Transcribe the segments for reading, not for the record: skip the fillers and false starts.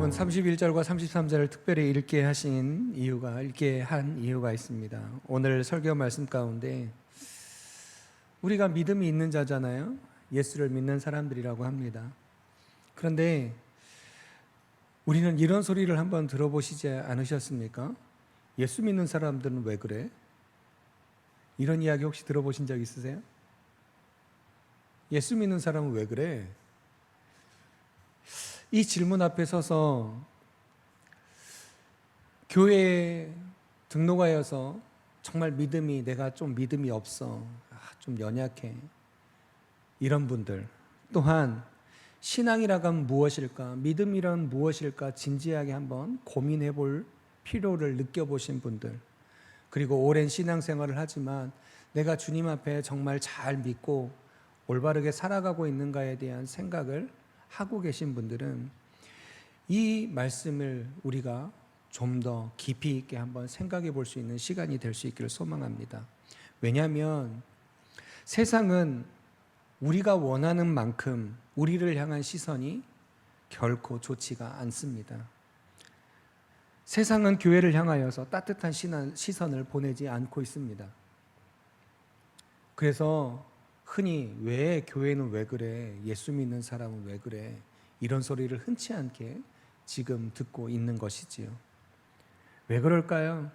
여러분 31절과 33절을 특별히 읽게 한 이유가 있습니다. 오늘 설교 말씀 가운데 우리가 믿음이 있는 자잖아요. 예수를 믿는 사람들이라고 합니다. 그런데 우리는 이런 소리를 한번 들어보시지 않으셨습니까? 예수 믿는 사람들은 왜 그래? 이런 이야기 혹시 들어보신 적 있으세요? 예수 믿는 사람은 왜 그래? 이 질문 앞에 서서 교회에 등록하여서 정말 내가 좀 믿음이 없어, 좀 연약해, 이런 분들, 또한 신앙이라고 하면 무엇일까, 믿음이란 무엇일까 진지하게 한번 고민해 볼 필요를 느껴보신 분들, 그리고 오랜 신앙생활을 하지만 내가 주님 앞에 정말 잘 믿고 올바르게 살아가고 있는가에 대한 생각을 하고 계신 분들은 이 말씀을 우리가 좀 더 깊이 있게 한번 생각해 볼 수 있는 시간이 될 수 있기를 소망합니다. 왜냐하면 세상은 우리가 원하는 만큼 우리를 향한 시선이 결코 좋지가 않습니다. 세상은 교회를 향하여서 따뜻한 시선을 보내지 않고 있습니다. 그래서 흔히 왜 교회는 왜 그래? 예수 믿는 사람은 왜 그래? 이런 소리를 흔치 않게 지금 듣고 있는 것이지요. 왜 그럴까요?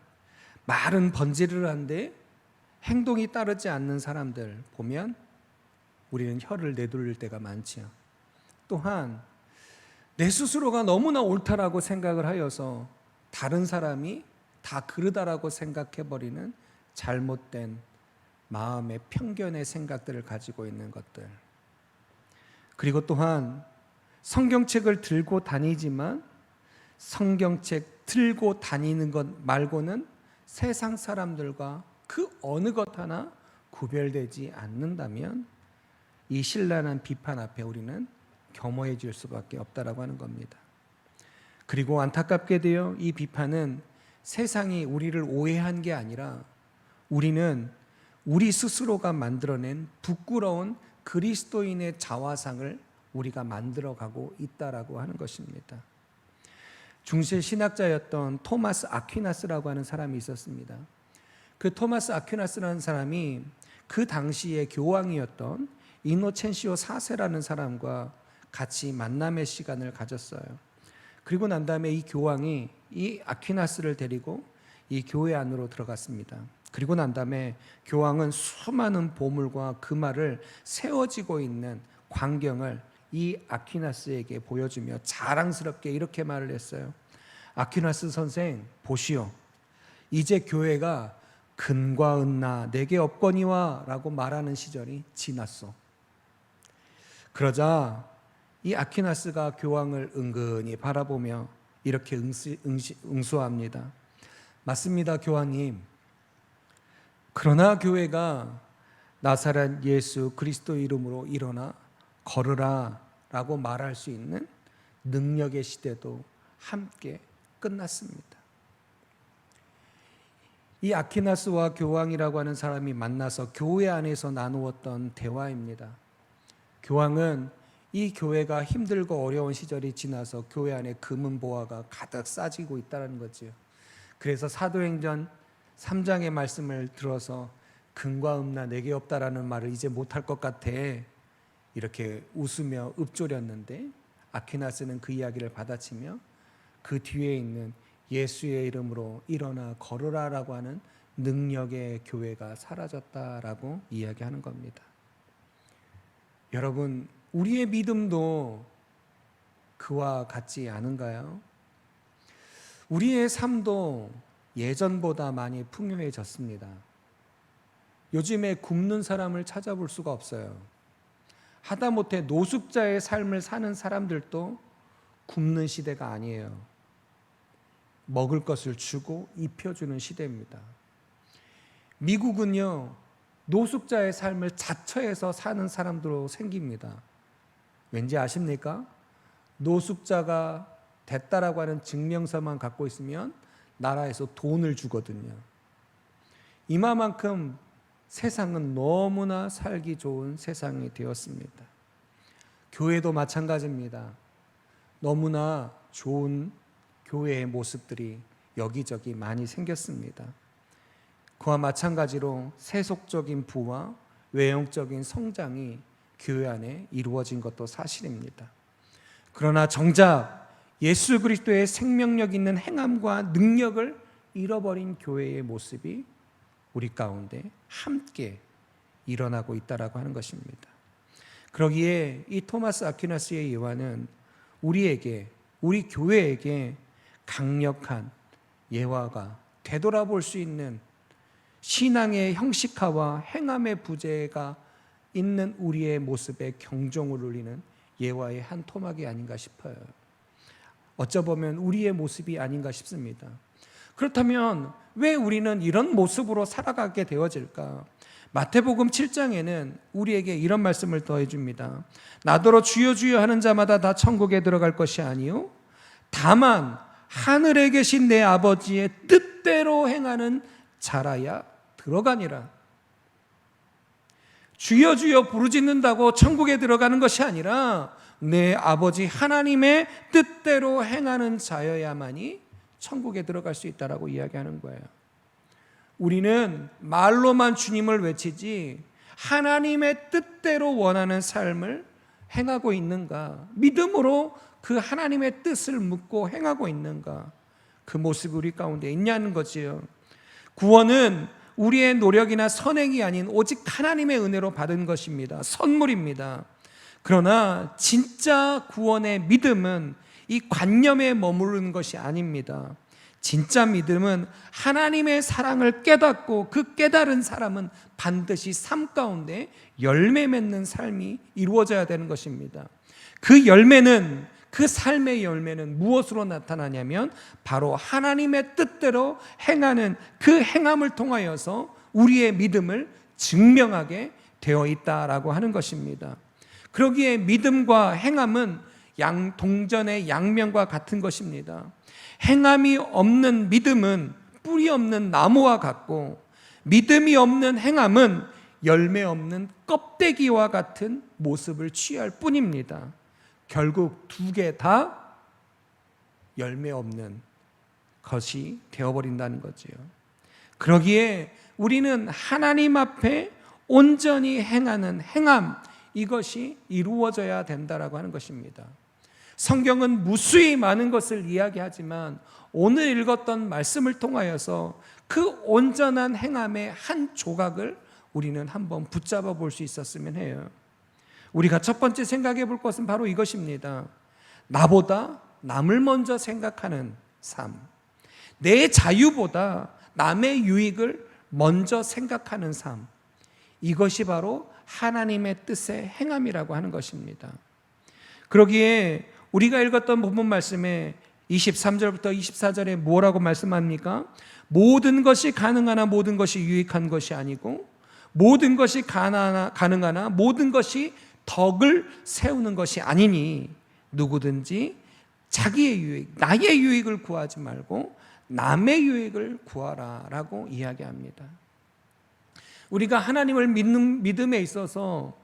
말은 번지르르한데 행동이 따르지 않는 사람들 보면 우리는 혀를 내둘릴 때가 많지요. 또한 내 스스로가 너무나 옳다라고 생각을 하여서 다른 사람이 다 그러다라고 생각해버리는 잘못된 마음의 편견의 생각들을 가지고 있는 것들, 그리고 또한 성경책을 들고 다니지만 성경책 들고 다니는 것 말고는 세상 사람들과 그 어느 것 하나 구별되지 않는다면 이 신랄한 비판 앞에 우리는 겸허해질 수밖에 없다라고 하는 겁니다. 그리고 안타깝게도요, 이 비판은 세상이 우리를 오해한 게 아니라 우리는 우리 스스로가 만들어낸 부끄러운 그리스도인의 자화상을 우리가 만들어가고 있다라고 하는 것입니다. 중세 신학자였던 토마스 아퀴나스라고 하는 사람이 있었습니다. 그 토마스 아퀴나스라는 사람이 그 당시의 교황이었던 이노첸시오 4세라는 사람과 같이 만남의 시간을 가졌어요. 그리고 난 다음에 이 교황이 이 아퀴나스를 데리고 이 교회 안으로 들어갔습니다. 그리고 난 다음에 교황은 수많은 보물과 그 말을 세워지고 있는 광경을 이 아퀴나스에게 보여주며 자랑스럽게 이렇게 말을 했어요. 아퀴나스 선생, 보시오. 이제 교회가 금과 은나 내게 없거니와 라고 말하는 시절이 지났소. 그러자 이 아퀴나스가 교황을 은근히 바라보며 이렇게 응수합니다. 맞습니다, 교황님. 그러나 교회가 나사렛 예수 그리스도 이름으로 일어나 걸으라 라고 말할 수 있는 능력의 시대도 함께 끝났습니다. 이 아퀴나스와 교황이라고 하는 사람이 만나서 교회 안에서 나누었던 대화입니다. 교황은 이 교회가 힘들고 어려운 시절이 지나서 교회 안에 금은 보화가 가득 싸지고 있다는 거지요. 그래서 사도행전 3장의 말씀을 들어서 금과 은나 내게 없다라는 말을 이제 못할 것 같아 이렇게 웃으며 읊조렸는데, 아퀴나스는 그 이야기를 받아치며 그 뒤에 있는 예수의 이름으로 일어나 걸으라라고 하는 능력의 교회가 사라졌다라고 이야기하는 겁니다. 여러분, 우리의 믿음도 그와 같지 않은가요? 우리의 삶도 예전보다 많이 풍요해졌습니다. 요즘에 굶는 사람을 찾아볼 수가 없어요. 하다못해 노숙자의 삶을 사는 사람들도 굶는 시대가 아니에요. 먹을 것을 주고 입혀주는 시대입니다. 미국은요, 노숙자의 삶을 자처해서 사는 사람들로 생깁니다. 왠지 아십니까? 노숙자가 됐다라고 하는 증명서만 갖고 있으면 나라에서 돈을 주거든요. 이마만큼 세상은 너무나 살기 좋은 세상이 되었습니다. 교회도 마찬가지입니다. 너무나 좋은 교회의 모습들이 여기저기 많이 생겼습니다. 그와 마찬가지로 세속적인 부와 외형적인 성장이 교회 안에 이루어진 것도 사실입니다. 그러나 정작 예수 그리스도의 생명력 있는 행함과 능력을 잃어버린 교회의 모습이 우리 가운데 함께 일어나고 있다라고 하는 것입니다. 그러기에 이 토마스 아퀴나스의 예화는 우리에게, 우리 교회에게 강력한 예화가, 되돌아볼 수 있는 신앙의 형식화와 행함의 부재가 있는 우리의 모습에 경종을 울리는 예화의 한 토막이 아닌가 싶어요. 어쩌보면 우리의 모습이 아닌가 싶습니다. 그렇다면 왜 우리는 이런 모습으로 살아가게 되어질까? 마태복음 7장에는 우리에게 이런 말씀을 더해 줍니다. 나더러 주여 주여 하는 자마다 다 천국에 들어갈 것이 아니요 다만 하늘에 계신 내 아버지의 뜻대로 행하는 자라야 들어가니라. 주여 주여 부르짖는다고 천국에 들어가는 것이 아니라 내 아버지 하나님의 뜻대로 행하는 자여야만이 천국에 들어갈 수 있다라고 이야기하는 거예요. 우리는 말로만 주님을 외치지 하나님의 뜻대로 원하는 삶을 행하고 있는가? 믿음으로 그 하나님의 뜻을 묻고 행하고 있는가? 그 모습이 우리 가운데 있냐는 거지요. 구원은 우리의 노력이나 선행이 아닌 오직 하나님의 은혜로 받은 것입니다. 선물입니다. 그러나 진짜 구원의 믿음은 이 관념에 머무르는 것이 아닙니다. 진짜 믿음은 하나님의 사랑을 깨닫고 그 깨달은 사람은 반드시 삶 가운데 열매 맺는 삶이 이루어져야 되는 것입니다. 그 열매는, 그 삶의 열매는 무엇으로 나타나냐면 바로 하나님의 뜻대로 행하는 그 행함을 통하여서 우리의 믿음을 증명하게 되어 있다라고 하는 것입니다. 그러기에 믿음과 행함은 동전의 양면과 같은 것입니다. 행함이 없는 믿음은 뿌리 없는 나무와 같고 믿음이 없는 행함은 열매 없는 껍데기와 같은 모습을 취할 뿐입니다. 결국 두 개 다 열매 없는 것이 되어버린다는 거지요. 그러기에 우리는 하나님 앞에 온전히 행하는 행함, 이것이 이루어져야 된다라고 하는 것입니다. 성경은 무수히 많은 것을 이야기하지만 오늘 읽었던 말씀을 통하여서 그 온전한 행함의 한 조각을 우리는 한번 붙잡아 볼 수 있었으면 해요. 우리가 첫 번째 생각해 볼 것은 바로 이것입니다. 나보다 남을 먼저 생각하는 삶, 내 자유보다 남의 유익을 먼저 생각하는 삶, 이것이 바로 하나님의 뜻의 행함이라고 하는 것입니다. 그러기에 우리가 읽었던 본문 말씀에 23절부터 24절에 뭐라고 말씀합니까? 모든 것이 가능하나 모든 것이 유익한 것이 아니고 모든 것이 가능하나 모든 것이 덕을 세우는 것이 아니니 누구든지 자기의 유익, 나의 유익을 구하지 말고 남의 유익을 구하라 라고 이야기합니다. 우리가 하나님을 믿는 믿음에 있어서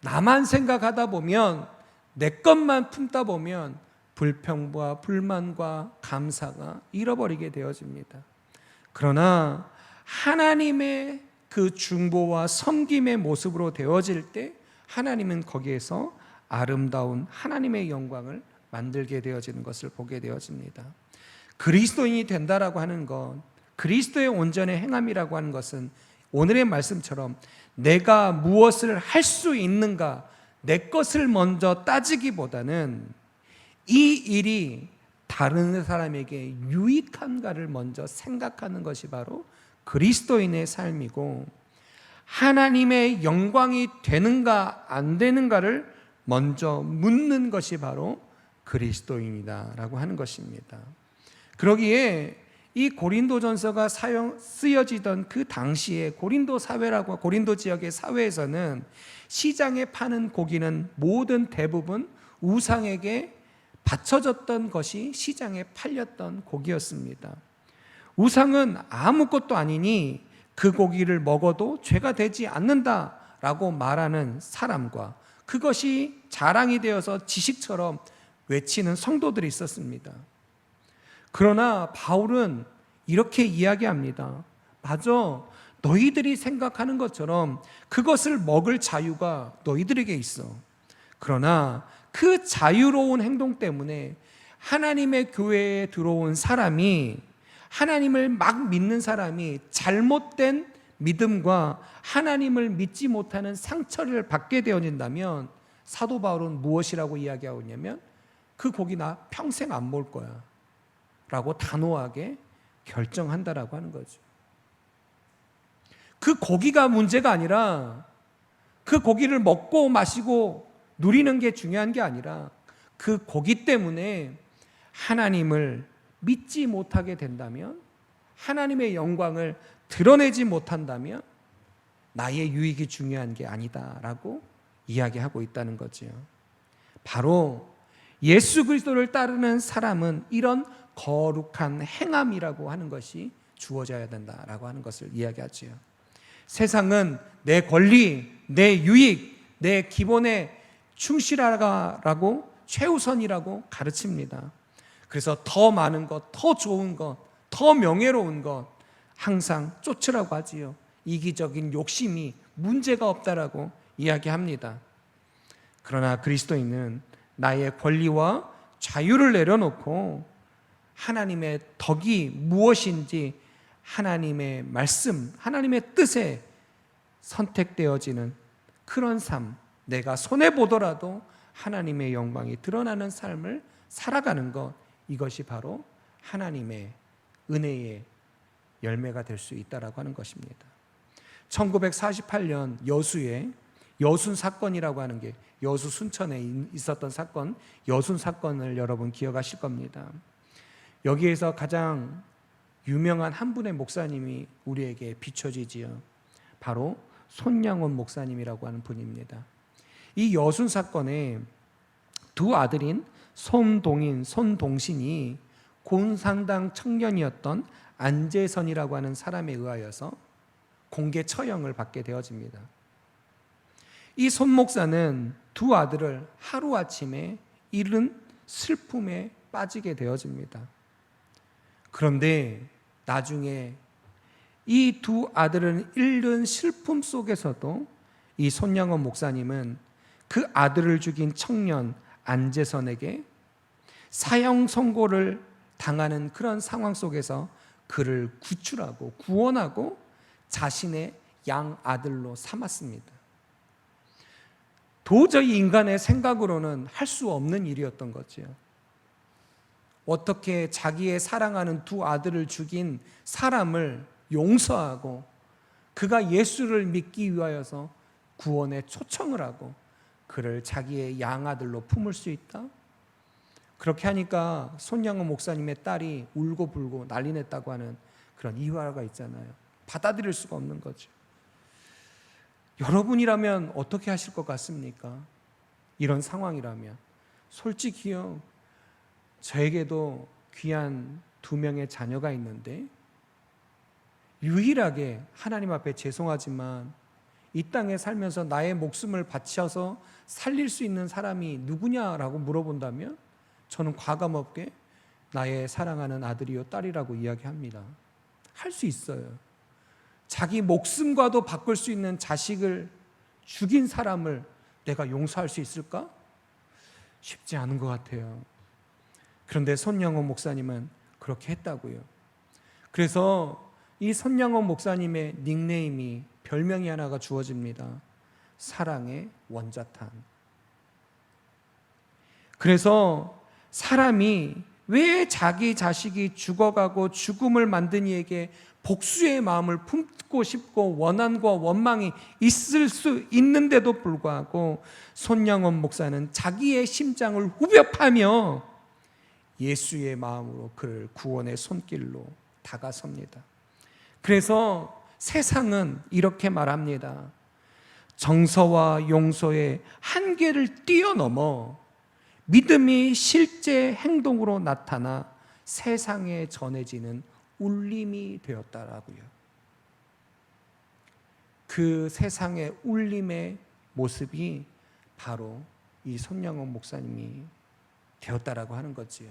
나만 생각하다 보면, 내 것만 품다 보면 불평과 불만과 감사가 잃어버리게 되어집니다. 그러나 하나님의 그 중보와 섬김의 모습으로 되어질 때 하나님은 거기에서 아름다운 하나님의 영광을 만들게 되어지는 것을 보게 되어집니다. 그리스도인이 된다라고 하는 것, 그리스도의 온전의 행함이라고 하는 것은 오늘의 말씀처럼 내가 무엇을 할 수 있는가, 내 것을 먼저 따지기보다는 이 일이 다른 사람에게 유익한가를 먼저 생각하는 것이 바로 그리스도인의 삶이고, 하나님의 영광이 되는가 안 되는가를 먼저 묻는 것이 바로 그리스도인이다라고 하는 것입니다. 그러기에 이 고린도전서가 쓰여지던 그 당시에 고린도 사회라고, 고린도 지역의 사회에서는 시장에 파는 고기는 모든 대부분 우상에게 바쳐졌던 것이 시장에 팔렸던 고기였습니다. 우상은 아무것도 아니니 그 고기를 먹어도 죄가 되지 않는다라고 말하는 사람과 그것이 자랑이 되어서 지식처럼 외치는 성도들이 있었습니다. 그러나 바울은 이렇게 이야기합니다. 맞아, 너희들이 생각하는 것처럼 그것을 먹을 자유가 너희들에게 있어. 그러나 그 자유로운 행동 때문에 하나님의 교회에 들어온 사람이, 하나님을 막 믿는 사람이 잘못된 믿음과 하나님을 믿지 못하는 상처를 받게 되어진다면 사도 바울은 무엇이라고 이야기하고 있냐면 그 고기 나 평생 안 먹을 거야 라고 단호하게 결정한다라고 하는 거죠. 그 고기가 문제가 아니라, 그 고기를 먹고 마시고 누리는 게 중요한 게 아니라, 그 고기 때문에 하나님을 믿지 못하게 된다면, 하나님의 영광을 드러내지 못한다면 나의 유익이 중요한 게 아니다라고 이야기하고 있다는 거지요. 바로 예수 그리스도를 따르는 사람은 이런 거룩한 행함이라고 하는 것이 주어져야 된다라고 하는 것을 이야기하지요. 세상은 내 권리, 내 유익, 내 기본에 충실하라고 최우선이라고 가르칩니다. 그래서 더 많은 것, 더 좋은 것, 더 명예로운 것 항상 쫓으라고 하지요. 이기적인 욕심이 문제가 없다라고 이야기합니다. 그러나 그리스도인은 나의 권리와 자유를 내려놓고 하나님의 덕이 무엇인지 하나님의 말씀, 하나님의 뜻에 선택되어지는 그런 삶, 내가 손해보더라도 하나님의 영광이 드러나는 삶을 살아가는 것, 이것이 바로 하나님의 은혜의 열매가 될 수 있다라고 하는 것입니다. 1948년 여수의 여순 사건이라고 하는 게, 여수 순천에 있었던 사건, 여순 사건을 여러분 기억하실 겁니다. 여기에서 가장 유명한 한 분의 목사님이 우리에게 비춰지지요. 바로 손양원 목사님이라고 하는 분입니다. 이 여순 사건에 두 아들인 손동인, 손동신이 곤산당 청년이었던 안재선이라고 하는 사람에 의하여서 공개 처형을 받게 되어집니다. 이 손 목사는 두 아들을 하루아침에 잃은 슬픔에 빠지게 되어집니다. 그런데 나중에 이 두 아들을 잃은 슬픔 속에서도 이 손양원 목사님은 그 아들을 죽인 청년 안재선에게 사형 선고를 당하는 그런 상황 속에서 그를 구출하고 구원하고 자신의 양 아들로 삼았습니다. 도저히 인간의 생각으로는 할 수 없는 일이었던 거지요. 어떻게 자기의 사랑하는 두 아들을 죽인 사람을 용서하고 그가 예수를 믿기 위하여서 구원에 초청을 하고 그를 자기의 양아들로 품을 수 있다? 그렇게 하니까 손양원 목사님의 딸이 울고불고 난리 냈다고 하는 그런 일화가 있잖아요. 받아들일 수가 없는 거죠. 여러분이라면 어떻게 하실 것 같습니까? 이런 상황이라면. 솔직히요, 저에게도 귀한 두 명의 자녀가 있는데 유일하게 하나님 앞에 죄송하지만 이 땅에 살면서 나의 목숨을 바쳐서 살릴 수 있는 사람이 누구냐라고 물어본다면 저는 과감하게 나의 사랑하는 아들이요 딸이라고 이야기합니다. 할 수 있어요. 자기 목숨과도 바꿀 수 있는 자식을 죽인 사람을 내가 용서할 수 있을까? 쉽지 않은 것 같아요. 그런데 손양원 목사님은 그렇게 했다고요. 그래서 이 손양원 목사님의 닉네임이, 별명이 하나가 주어집니다. 사랑의 원자탄. 그래서 사람이 왜 자기 자식이 죽어가고 죽음을 만든 이에게 복수의 마음을 품고 싶고 원한과 원망이 있을 수 있는데도 불구하고 손양원 목사는 자기의 심장을 후벼파며 예수의 마음으로 그를 구원의 손길로 다가섭니다. 그래서 세상은 이렇게 말합니다. 정서와 용서의 한계를 뛰어넘어 믿음이 실제 행동으로 나타나 세상에 전해지는 울림이 되었다라고요. 그 세상의 울림의 모습이 바로 이 손양원 목사님이 되었다라고 하는 거지요.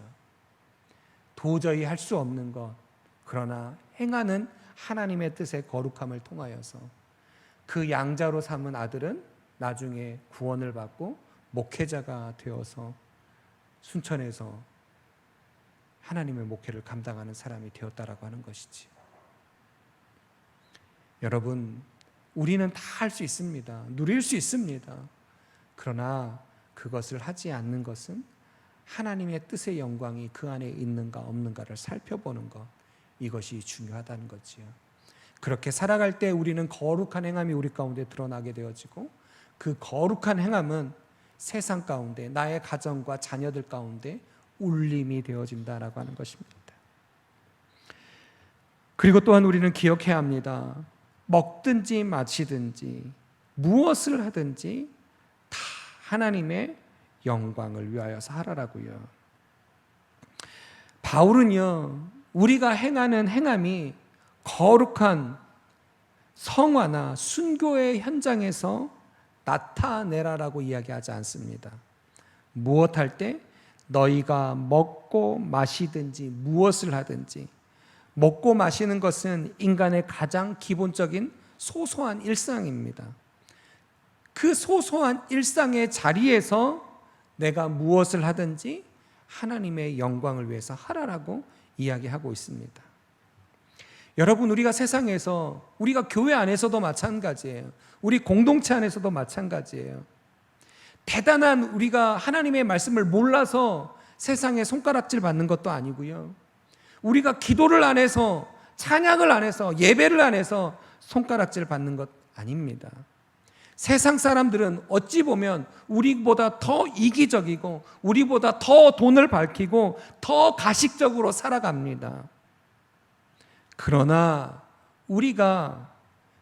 도저히 할 수 없는 것, 그러나 행하는 하나님의 뜻의 거룩함을 통하여서 그 양자로 삼은 아들은 나중에 구원을 받고 목회자가 되어서 순천에서 하나님의 목회를 감당하는 사람이 되었다라고 하는 것이지. 여러분, 우리는 다 할 수 있습니다. 누릴 수 있습니다. 그러나 그것을 하지 않는 것은 하나님의 뜻의 영광이 그 안에 있는가 없는가를 살펴보는 것, 이것이 중요하다는 거지요. 그렇게 살아갈 때 우리는 거룩한 행함이 우리 가운데 드러나게 되어지고, 그 거룩한 행함은 세상 가운데, 나의 가정과 자녀들 가운데 울림이 되어진다라고 하는 것입니다. 그리고 또한 우리는 기억해야 합니다. 먹든지 마시든지 무엇을 하든지 다 하나님의 영광을 위하여서 하라라고요. 바울은요, 우리가 행하는 행함이 거룩한 성화나 순교의 현장에서 나타내라라고 이야기하지 않습니다. 무엇할 때? 너희가 먹고 마시든지 무엇을 하든지. 먹고 마시는 것은 인간의 가장 기본적인 소소한 일상입니다. 그 소소한 일상의 자리에서 내가 무엇을 하든지 하나님의 영광을 위해서 하라라고 이야기하고 있습니다. 여러분, 우리가 세상에서, 우리가 교회 안에서도 마찬가지예요. 우리 공동체 안에서도 마찬가지예요. 대단한 우리가 하나님의 말씀을 몰라서 세상에 손가락질 받는 것도 아니고요. 우리가 기도를 안 해서, 찬양을 안 해서, 예배를 안 해서 손가락질 받는 것 아닙니다. 세상 사람들은 어찌 보면 우리보다 더 이기적이고 우리보다 더 돈을 밝히고 더 가식적으로 살아갑니다. 그러나 우리가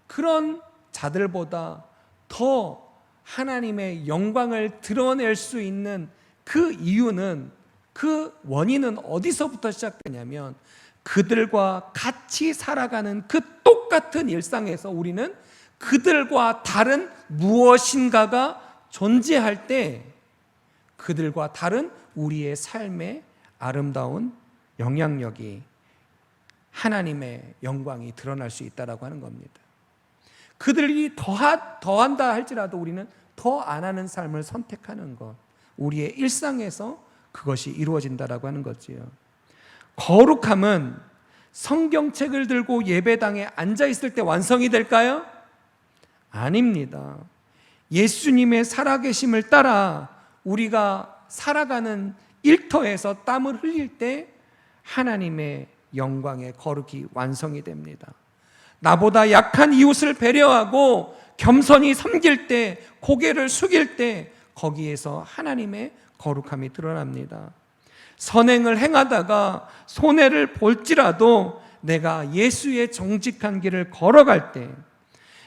그런 자들보다 더 하나님의 영광을 드러낼 수 있는 그 이유는, 그 원인은 어디서부터 시작되냐면, 그들과 같이 살아가는 그 똑같은 일상에서 우리는 그들과 다른 무엇인가가 존재할 때 그들과 다른 우리의 삶의 아름다운 영향력이, 하나님의 영광이 드러날 수 있다고 하는 겁니다. 그들이 더한다 할지라도 우리는 더 안 하는 삶을 선택하는 것, 우리의 일상에서 그것이 이루어진다라고 하는 거지요. 거룩함은 성경책을 들고 예배당에 앉아 있을 때 완성이 될까요? 아닙니다. 예수님의 살아계심을 따라 우리가 살아가는 일터에서 땀을 흘릴 때 하나님의 영광의 거룩이 완성이 됩니다. 나보다 약한 이웃을 배려하고 겸손히 섬길 때, 고개를 숙일 때 거기에서 하나님의 거룩함이 드러납니다. 선행을 행하다가 손해를 볼지라도 내가 예수의 정직한 길을 걸어갈 때,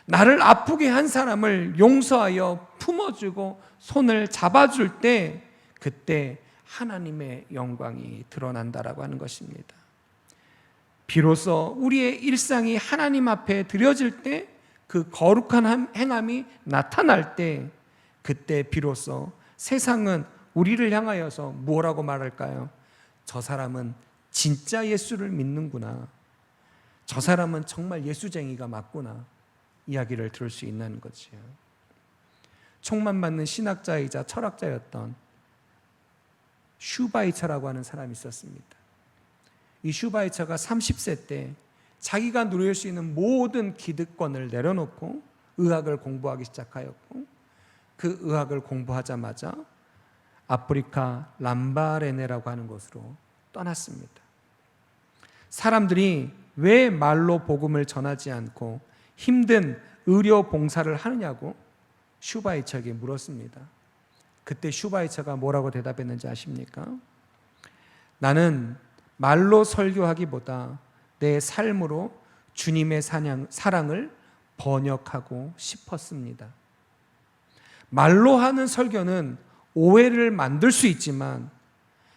나를 아프게 한 사람을 용서하여 품어주고 손을 잡아줄 때, 그때 하나님의 영광이 드러난다라고 하는 것입니다. 비로소 우리의 일상이 하나님 앞에 드려질 때, 그 거룩한 행함이 나타날 때, 그때 비로소 세상은 우리를 향하여서 뭐라고 말할까요? 저 사람은 진짜 예수를 믿는구나, 저 사람은 정말 예수쟁이가 맞구나, 이야기를 들을 수 있는 거지요. 총만 맞는 신학자이자 철학자였던 슈바이처라고 하는 사람이 있었습니다. 이 슈바이처가 30세 때 자기가 누릴 수 있는 모든 기득권을 내려놓고 의학을 공부하기 시작하였고, 그 의학을 공부하자마자 아프리카 람바레네라고 하는 곳으로 떠났습니다. 사람들이 왜 말로 복음을 전하지 않고 힘든 의료 봉사를 하느냐고 슈바이처에게 물었습니다. 그때 슈바이처가 뭐라고 대답했는지 아십니까? 나는 말로 설교하기보다 내 삶으로 주님의 사랑을 번역하고 싶었습니다. 말로 하는 설교는 오해를 만들 수 있지만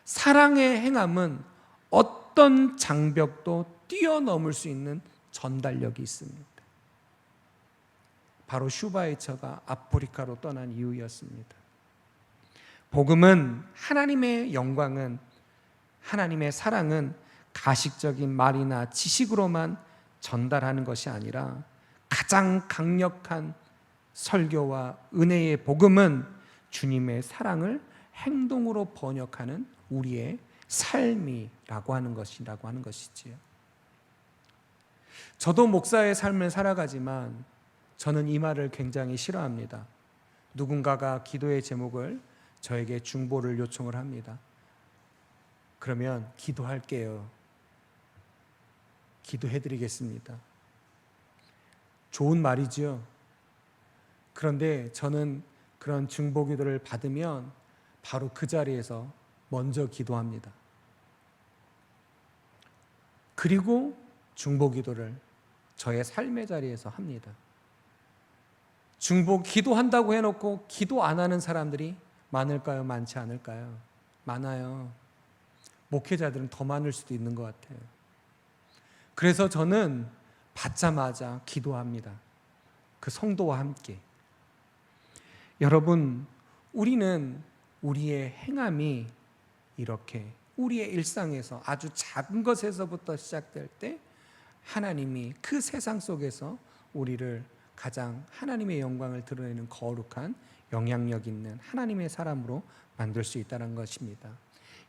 사랑의 행함은 어떤 장벽도 뛰어넘을 수 있는 전달력이 있습니다. 바로 슈바이처가 아프리카로 떠난 이유였습니다. 복음은 하나님의 영광은, 하나님의 사랑은 가식적인 말이나 지식으로만 전달하는 것이 아니라 가장 강력한 설교와 은혜의 복음은 주님의 사랑을 행동으로 번역하는 우리의 삶이라고 하는 것이지요. 저도 목사의 삶을 살아가지만 저는 이 말을 굉장히 싫어합니다. 누군가가 기도의 제목을 저에게 중보를 요청을 합니다. 그러면 기도할게요. 기도해드리겠습니다. 좋은 말이죠. 그런데 저는 그런 중보 기도를 받으면 바로 그 자리에서 먼저 기도합니다. 그리고 중보 기도를 저의 삶의 자리에서 합니다. 중보 기도한다고 해놓고 기도 안 하는 사람들이 많을까요? 많지 않을까요? 많아요. 목회자들은 더 많을 수도 있는 것 같아요. 그래서 저는 받자마자 기도합니다. 그 성도와 함께. 여러분, 우리는 우리의 행함이 이렇게 우리의 일상에서 아주 작은 것에서부터 시작될 때 하나님이 그 세상 속에서 우리를 가장 하나님의 영광을 드러내는 거룩한 영향력 있는 하나님의 사람으로 만들 수 있다는 것입니다.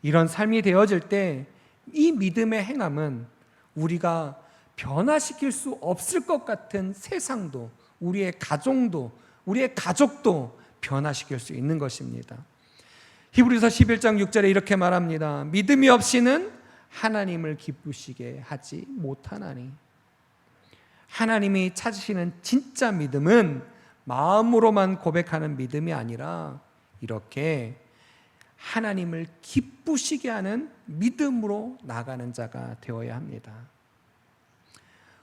이런 삶이 되어질 때 이 믿음의 행함은 우리가 변화시킬 수 없을 것 같은 세상도, 우리의 가족도 변화시킬 수 있는 것입니다. 히브리서 11장 6절에 이렇게 말합니다. 믿음이 없이는 하나님을 기쁘시게 하지 못하나니. 하나님이 찾으시는 진짜 믿음은 마음으로만 고백하는 믿음이 아니라 이렇게 하나님을 기쁘시게 하는 믿음으로 나가는 자가 되어야 합니다.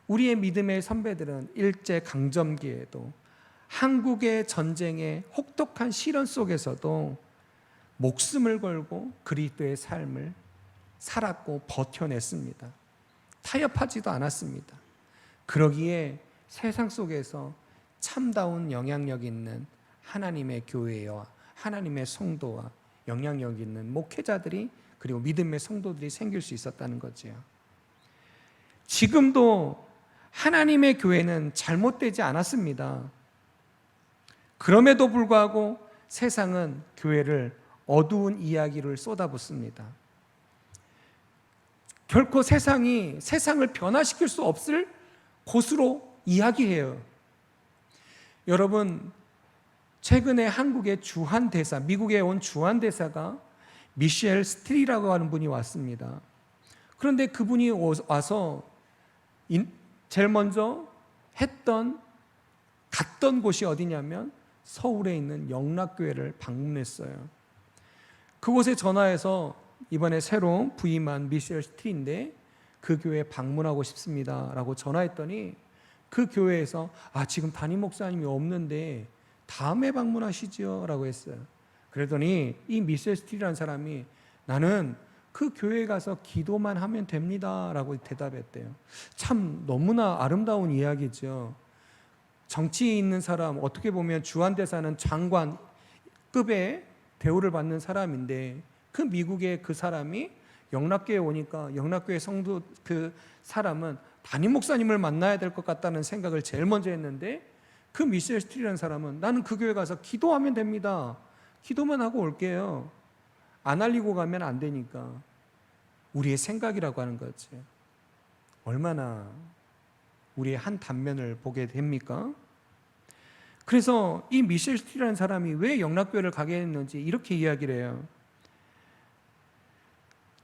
우리의 믿음의 선배들은 일제강점기에도 한국의 전쟁의 혹독한 시련 속에서도 목숨을 걸고 그리스도의 삶을 살았고 버텨냈습니다. 타협하지도 않았습니다. 그러기에 세상 속에서 참다운 영향력 있는 하나님의 교회와 하나님의 성도와 영향력 있는 목회자들이 그리고 믿음의 성도들이 생길 수 있었다는 거지요. 지금도 하나님의 교회는 잘못되지 않았습니다. 그럼에도 불구하고 세상은 교회를 어두운 이야기를 쏟아붓습니다. 결코 세상을 변화시킬 수 없을 곳으로 이야기해요. 여러분, 최근에 한국의 주한대사, 미국에 온 주한대사가 미셸 스틸이라고 하는 분이 왔습니다. 그런데 그분이 와서 제일 먼저 갔던 곳이 어디냐면 서울에 있는 영락교회를 방문했어요. 그곳에 전화해서 이번에 새로 부임한 미셸 스틸인데 그 교회에 방문하고 싶습니다 라고 전화했더니 그 교회에서 지금 담임 목사님이 없는데 다음에 방문하시지요 라고 했어요. 그랬더니 이 미셸 스틸이라는 사람이 나는 그 교회에 가서 기도만 하면 됩니다 라고 대답했대요. 참 너무나 아름다운 이야기죠. 정치에 있는 사람, 어떻게 보면 주한대사는 장관급의 대우를 받는 사람인데 그 미국의 그 사람이 영락교회에 오니까 영락교회 성도 그 사람은 담임 목사님을 만나야 될 것 같다는 생각을 제일 먼저 했는데 그 미셸 스틸이라는 사람은 나는 그 교회 가서 기도하면 됩니다. 기도만 하고 올게요. 안 알리고 가면 안 되니까. 우리의 생각이라고 하는 거죠. 얼마나 우리의 한 단면을 보게 됩니까? 그래서 이 미셸 스틸이라는 사람이 왜 영락교회를 가게 했는지 이렇게 이야기를 해요.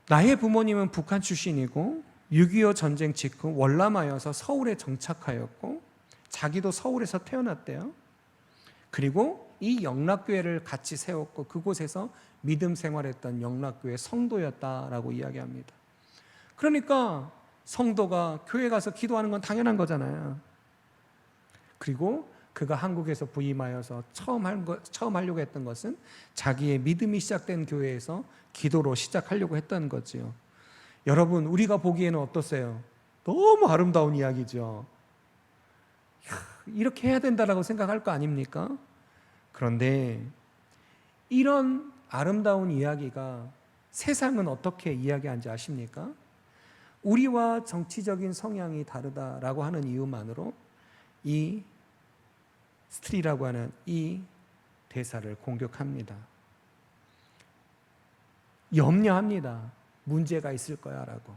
나의 부모님은 북한 출신이고 6.25 전쟁 직후 월남하여서 서울에 정착하였고 자기도 서울에서 태어났대요. 그리고 이 영락교회를 같이 세웠고 그곳에서 믿음 생활했던 영락교회 성도였다라고 이야기합니다. 그러니까 성도가 교회 가서 기도하는 건 당연한 거잖아요. 그리고 그가 한국에서 부임하여서 처음 하려고 했던 것은 자기의 믿음이 시작된 교회에서 기도로 시작하려고 했던 거지요. 여러분, 우리가 보기에는 어떠세요? 너무 아름다운 이야기죠. 이렇게 해야 된다라고 생각할 거 아닙니까? 그런데 이런 아름다운 이야기가 세상은 어떻게 이야기하는지 아십니까? 우리와 정치적인 성향이 다르다라고 하는 이유만으로 이 스트리라고 하는 이 대사를 공격합니다. 염려합니다. 문제가 있을 거야 라고.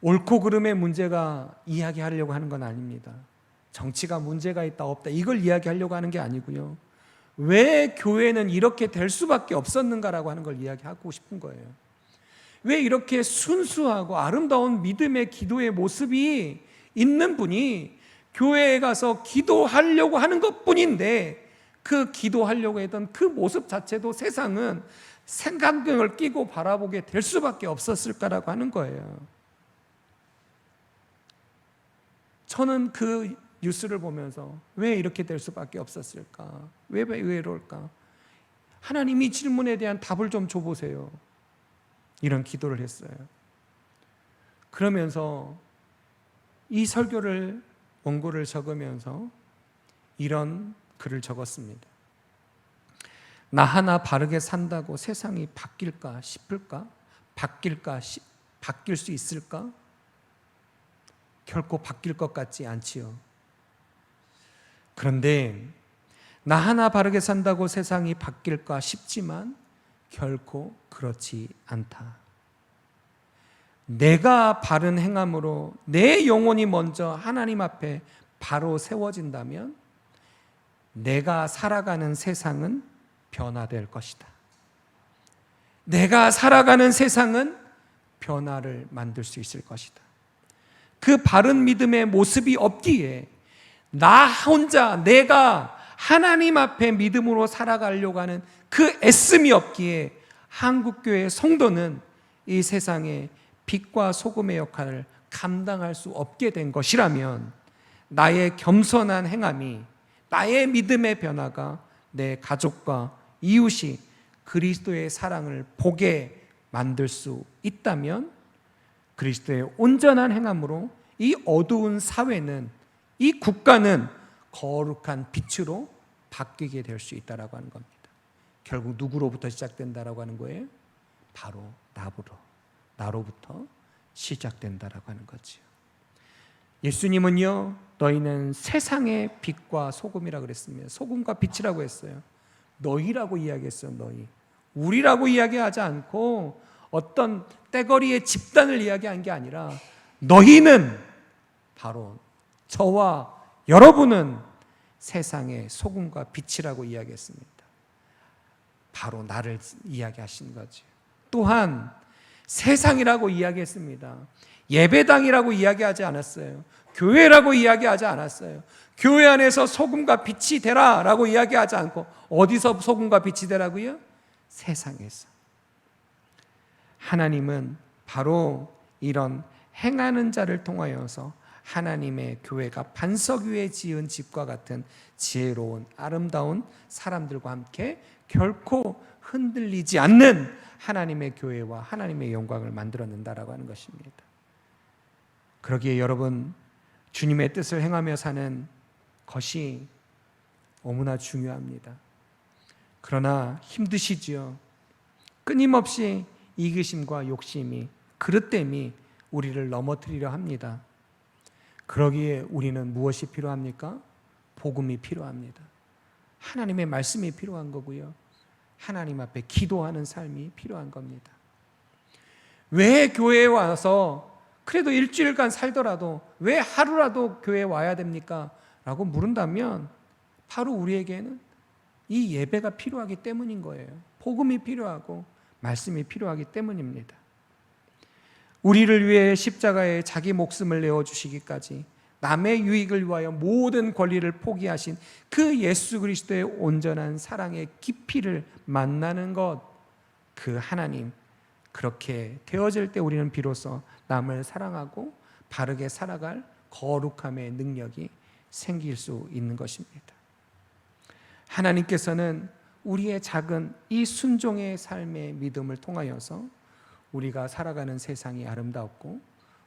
옳고 그름의 문제가 이야기하려고 하는 건 아닙니다. 정치가 문제가 있다 없다 이걸 이야기하려고 하는 게 아니고요. 왜 교회는 이렇게 될 수밖에 없었는가라고 하는 걸 이야기하고 싶은 거예요. 왜 이렇게 순수하고 아름다운 믿음의 기도의 모습이 있는 분이 교회에 가서 기도하려고 하는 것뿐인데 그 기도하려고 했던 그 모습 자체도 세상은 생각을 끼고 바라보게 될 수밖에 없었을까라고 하는 거예요. 저는 그 뉴스를 보면서 왜 이렇게 될 수밖에 없었을까? 왜 이럴까? 하나님이 질문에 대한 답을 좀 줘보세요. 이런 기도를 했어요. 그러면서 이 설교를 원고를 적으면서 이런 글을 적었습니다. 나 하나 바르게 산다고 세상이 바뀔까 싶을까? 바뀔 수 있을까? 결코 바뀔 것 같지 않지요. 그런데 나 하나 바르게 산다고 세상이 바뀔까 싶지만 결코 그렇지 않다. 내가 바른 행함으로 내 영혼이 먼저 하나님 앞에 바로 세워진다면 내가 살아가는 세상은 변화될 것이다. 내가 살아가는 세상은 변화를 만들 수 있을 것이다. 그 바른 믿음의 모습이 없기에 나 혼자 내가 하나님 앞에 믿음으로 살아가려고 하는 그 애씀이 없기에 한국교회 성도는 이 세상에 빛과 소금의 역할을 감당할 수 없게 된 것이라면 나의 겸손한 행함이 나의 믿음의 변화가 내 가족과 이웃이 그리스도의 사랑을 보게 만들 수 있다면 그리스도의 온전한 행함으로 이 어두운 사회는 이 국가는 거룩한 빛으로 바뀌게 될 수 있다라고 하는 겁니다. 결국 누구로부터 시작된다라고 하는 거예요? 바로 나로부터 시작된다라고 하는 거죠. 예수님은요, 너희는 세상의 빛과 소금이라고 그랬습니다. 소금과 빛이라고 했어요. 너희라고 이야기했어요. 너희. 우리라고 이야기하지 않고 어떤 떼거리의 집단을 이야기한 게 아니라 너희는 바로 저와 여러분은 세상의 소금과 빛이라고 이야기했습니다. 바로 나를 이야기하신 거죠. 또한 세상이라고 이야기했습니다. 예배당이라고 이야기하지 않았어요. 교회라고 이야기하지 않았어요. 교회 안에서 소금과 빛이 되라 라고 이야기하지 않고 어디서 소금과 빛이 되라고요? 세상에서. 하나님은 바로 이런 행하는 자를 통하여서 하나님의 교회가 반석 위에 지은 집과 같은 지혜로운 아름다운 사람들과 함께 결코 흔들리지 않는 하나님의 교회와 하나님의 영광을 만들어낸다라고 하는 것입니다. 그러기에 여러분, 주님의 뜻을 행하며 사는 것이 너무나 중요합니다. 그러나 힘드시지요. 끊임없이 이기심과 욕심이, 그릇됨이 우리를 넘어뜨리려 합니다. 그러기에 우리는 무엇이 필요합니까? 복음이 필요합니다. 하나님의 말씀이 필요한 거고요. 하나님 앞에 기도하는 삶이 필요한 겁니다. 왜 교회에 와서 그래도 일주일간 살더라도 왜 하루라도 교회에 와야 됩니까? 라고 물은다면 바로 우리에게는 이 예배가 필요하기 때문인 거예요. 복음이 필요하고 말씀이 필요하기 때문입니다. 우리를 위해 십자가에 자기 목숨을 내어주시기까지 남의 유익을 위하여 모든 권리를 포기하신 그 예수 그리스도의 온전한 사랑의 깊이를 만나는 것, 그 하나님, 그렇게 되어질 때 우리는 비로소 남을 사랑하고 바르게 살아갈 거룩함의 능력이 생길 수 있는 것입니다. 하나님께서는 우리의 작은 이 순종의 삶의 믿음을 통하여서 우리가 살아가는 세상이 아름답고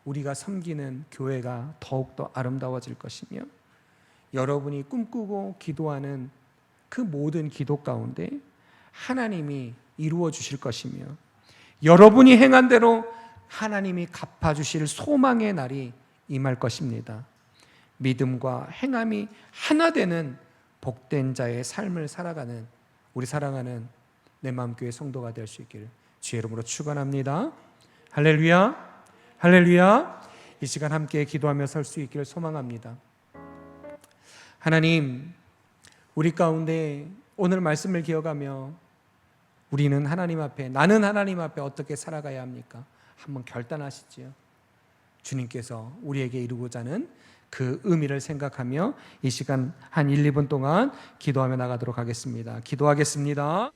우리가 섬기는 교회가 더욱더 아름다워질 것이며 여러분이 꿈꾸고 기도하는 그 모든 기도 가운데 하나님이 이루어 주실 것이며 여러분이 행한 대로 하나님이 갚아주실 소망의 날이 임할 것입니다. 믿음과 행함이 하나 되는 복된 자의 삶을 살아가는 우리 사랑하는 내 마음교회 성도가 될 수 있기를 주의 이름으로 축원합니다. 할렐루야, 할렐루야. 이 시간 함께 기도하며 설 수 있기를 소망합니다. 하나님, 우리 가운데 오늘 말씀을 기억하며 우리는 하나님 앞에, 나는 하나님 앞에 어떻게 살아가야 합니까? 한번 결단하시지요. 주님께서 우리에게 이루고자 하는 그 의미를 생각하며 이 시간 한 1, 2분 동안 기도하며 나가도록 하겠습니다. 기도하겠습니다.